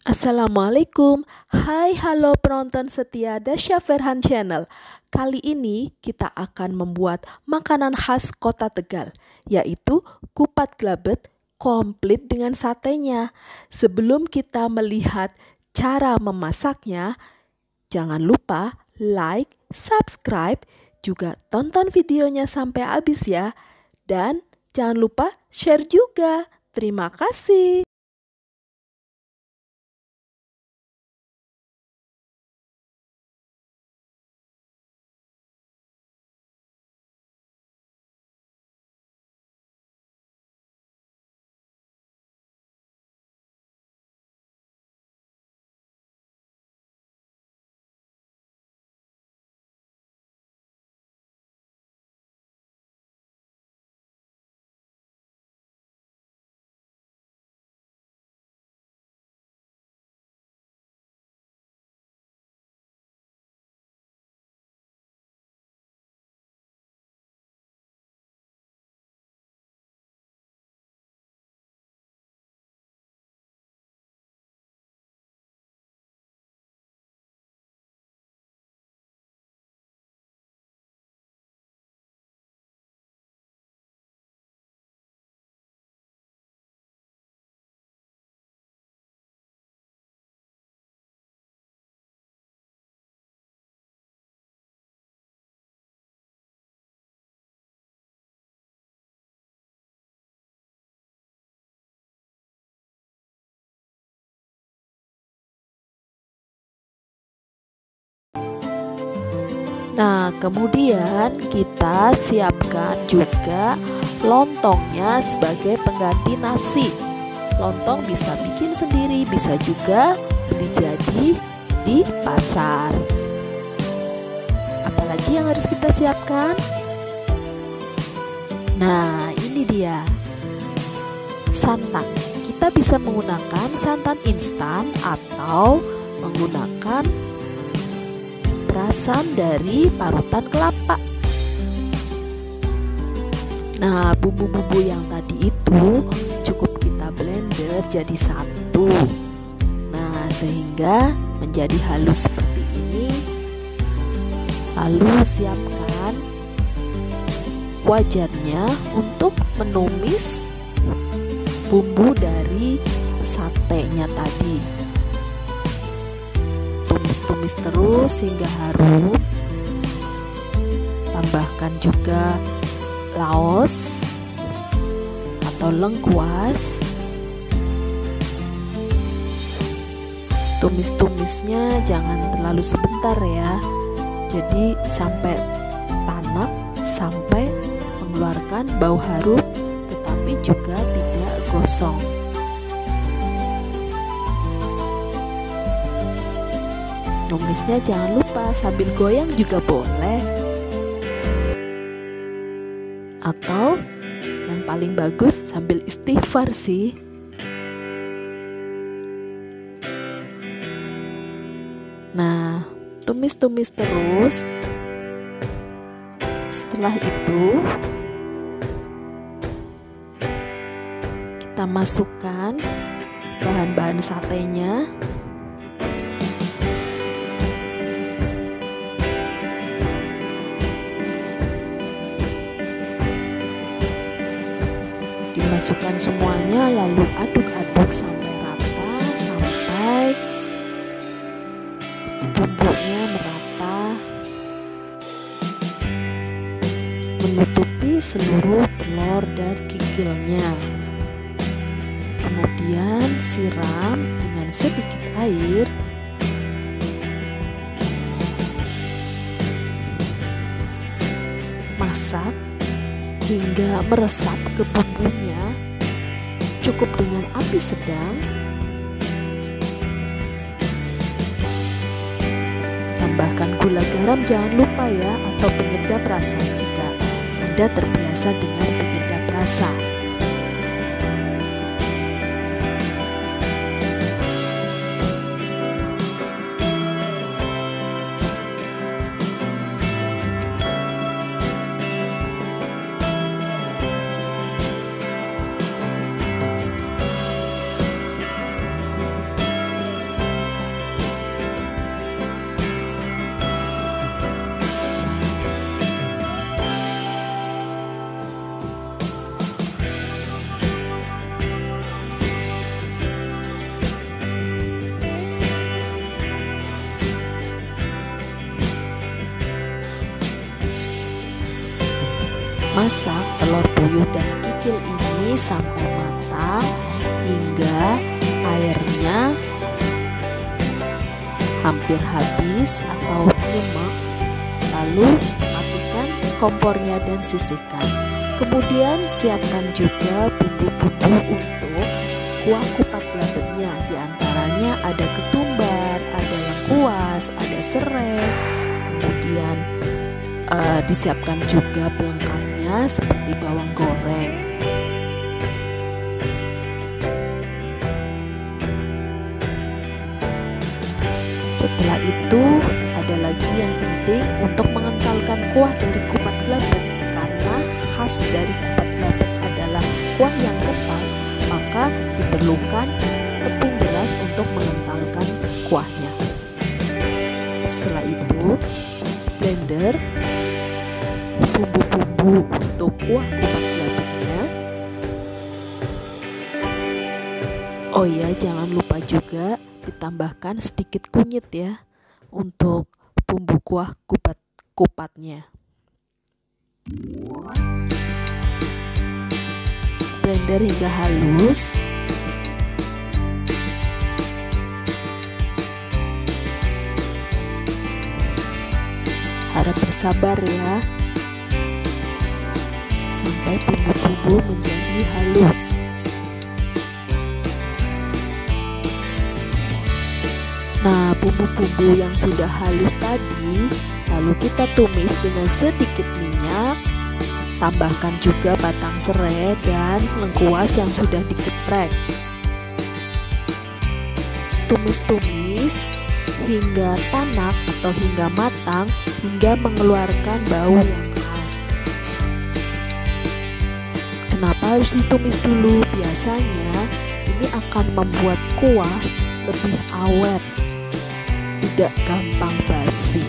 Assalamualaikum, hai halo penonton setia Dasya Ferhan Channel. Kali ini kita akan membuat makanan khas kota Tegal, yaitu kupat glabet komplit dengan satenya. Sebelum kita melihat cara memasaknya, jangan lupa like, subscribe, juga tonton videonya sampai habis ya. Dan jangan lupa share juga. Terima kasih. Nah, kemudian kita siapkan juga lontongnya sebagai pengganti nasi. Lontong bisa bikin sendiri, bisa juga beli jadi di pasar. Apalagi yang harus kita siapkan? Nah, ini dia santan. Kita bisa menggunakan santan instan atau menggunakan perasan dari parutan kelapa. Nah, bumbu-bumbu yang tadi itu cukup kita blender jadi satu. Nah, sehingga menjadi halus seperti ini. Lalu siapkan wajannya untuk menumis bumbu dari satenya tadi. Tumis-tumis terus hingga harum. Tambahkan juga laos atau lengkuas. Tumis-tumisnya jangan terlalu sebentar ya. Jadi sampai tanak, sampai mengeluarkan bau harum, tetapi juga tidak gosong. Tumisnya jangan lupa sambil goyang juga boleh. Atau yang paling bagus sambil istighfar sih. Nah, tumis-tumis terus. Setelah itu kita masukkan bahan-bahan satenya. Dimasukkan semuanya lalu aduk-aduk sampai rata, sampai bumbunya merata, menutupi seluruh telur dan kikilnya. Kemudian siram dengan sedikit air. Masak hingga meresap ke bumbunya. Cukup dengan api sedang. Tambahkan gula garam jangan lupa ya, atau penyedap rasa jika Anda terbiasa dengan penyedap rasa. Masak telur puyuh dan kikil ini sampai matang hingga airnya hampir habis atau nyemek. Lalu matikan kompornya dan sisihkan. Kemudian siapkan juga bumbu-bumbu untuk kuah kupat gelabetnya. Di antaranya ada ketumbar, ada lengkuas, ada serai. Kemudian disiapkan juga pelengkapnya seperti bawang goreng. Setelah itu ada lagi yang penting untuk mengentalkan kuah dari kupat gelabet. Karena khas dari kupat gelabet adalah kuah yang kental, maka diperlukan tepung beras untuk mengentalkan kuahnya. Setelah itu blender bumbu-bumbu untuk kuah kupat gelabetnya. Oh ya, jangan lupa juga ditambahkan sedikit kunyit ya untuk bumbu kuah kupatnya. Blender hingga halus. Harap bersabar ya sampai bumbu-bumbu menjadi halus. Nah, bumbu-bumbu yang sudah halus tadi lalu kita tumis dengan sedikit minyak. Tambahkan juga batang serai dan lengkuas yang sudah digeprek. Tumis-tumis hingga tanak atau hingga matang, hingga mengeluarkan bau yang khas. Kenapa harus ditumis dulu? Biasanya ini akan membuat kuah lebih awet, tidak gampang basi.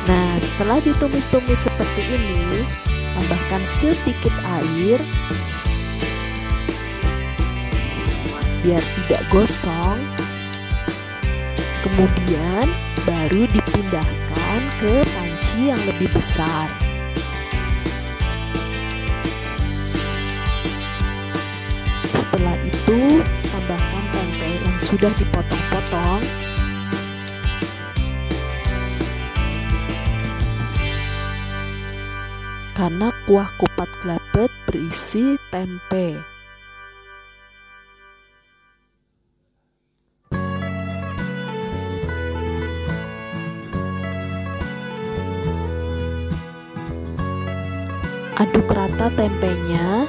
Nah, setelah ditumis-tumis seperti ini, tambahkan sedikit air biar tidak gosong. Kemudian baru dipindahkan ke panci yang lebih besar. Setelah itu, tambahkan tempe yang sudah dipotong-potong. Karena kuah kupat gelabet berisi tempe. Aduk rata tempenya.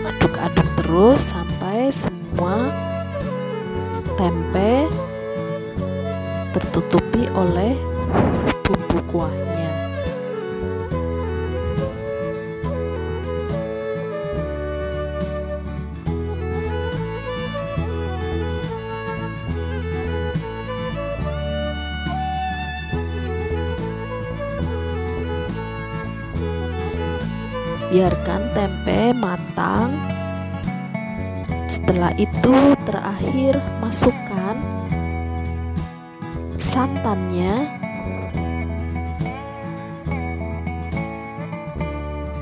Aduk-aduk terus sampai semua tempe tertutupi oleh bumbu kuahnya. Biarkan tempe matang. Setelah itu terakhir masukkan santannya.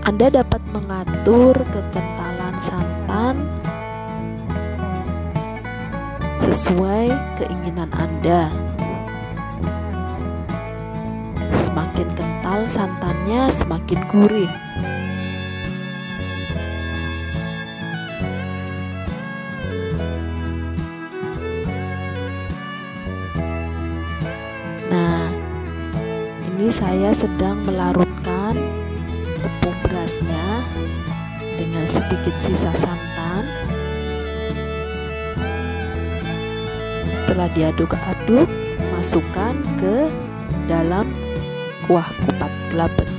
Anda dapat mengatur kekentalan santan sesuai keinginan Anda. Semakin kental santannya, semakin gurih. Nah, ini saya sedang melarutkan tepung berasnya dengan sedikit sisa santan. Setelah diaduk-aduk, masukkan ke dalam kuah kupat gelabet.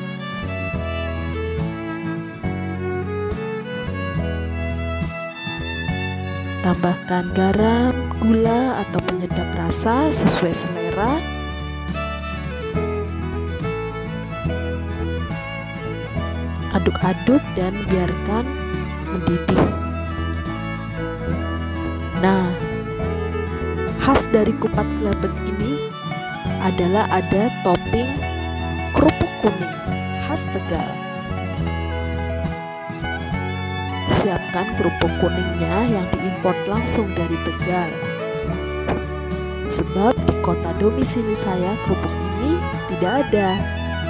Tambahkan garam, gula atau penyedap rasa sesuai selera. Aduk-aduk dan biarkan mendidih. Nah, khas dari kupat gelabet ini adalah ada topping kerupuk kuning khas Tegal. Siapkan kerupuk kuningnya yang diimpor langsung dari Tegal. Sebab di kota domisili saya kerupuk ini tidak ada,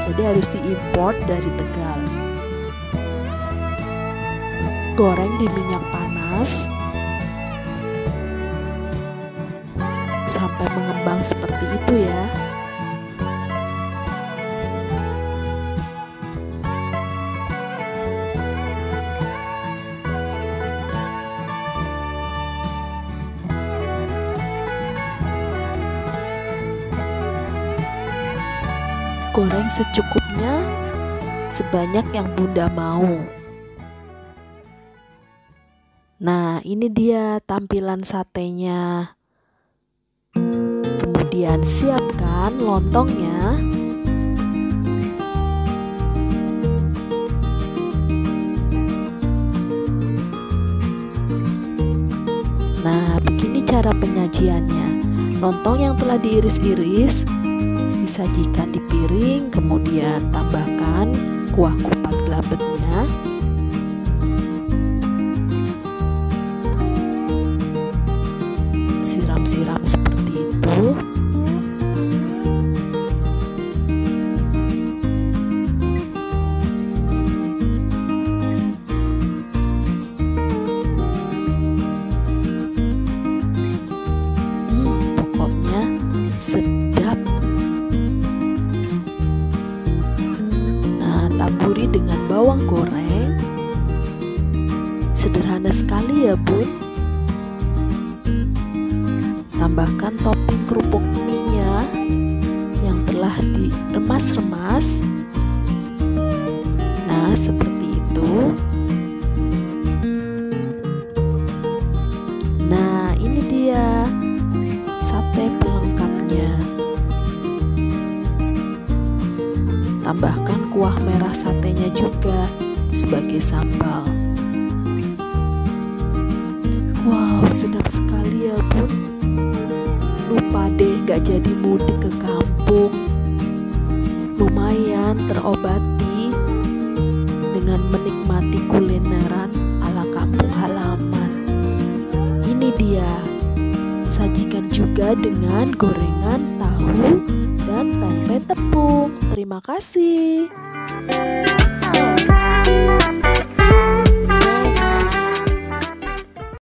jadi harus diimpor dari Tegal. Goreng di minyak panas sampai mengembang seperti itu ya. Goreng secukupnya, sebanyak yang Bunda mau. Nah, ini dia tampilan satenya. Kemudian siapkan lontongnya. Nah, begini cara penyajiannya. Lontong yang telah diiris-iris disajikan di piring, kemudian tambahkan kuah kupat gelabetnya. Siram-siram seperti itu. Pokoknya sedap. Nah, taburi dengan bawang goreng. Sederhana sekali ya, Bun. Tambahkan topping kerupuk mie-nya yang telah diremas-remas. Nah, seperti itu. Nah, ini dia sate pelengkapnya. Tambahkan kuah merah satenya juga sebagai sambal. Wow, sedap sekali ya, Bun. Lupa deh gak jadi mudik ke kampung. Lumayan terobati dengan menikmati kulineran ala kampung halaman. Ini dia. Sajikan juga dengan gorengan tahu dan tempe tepung. Terima kasih.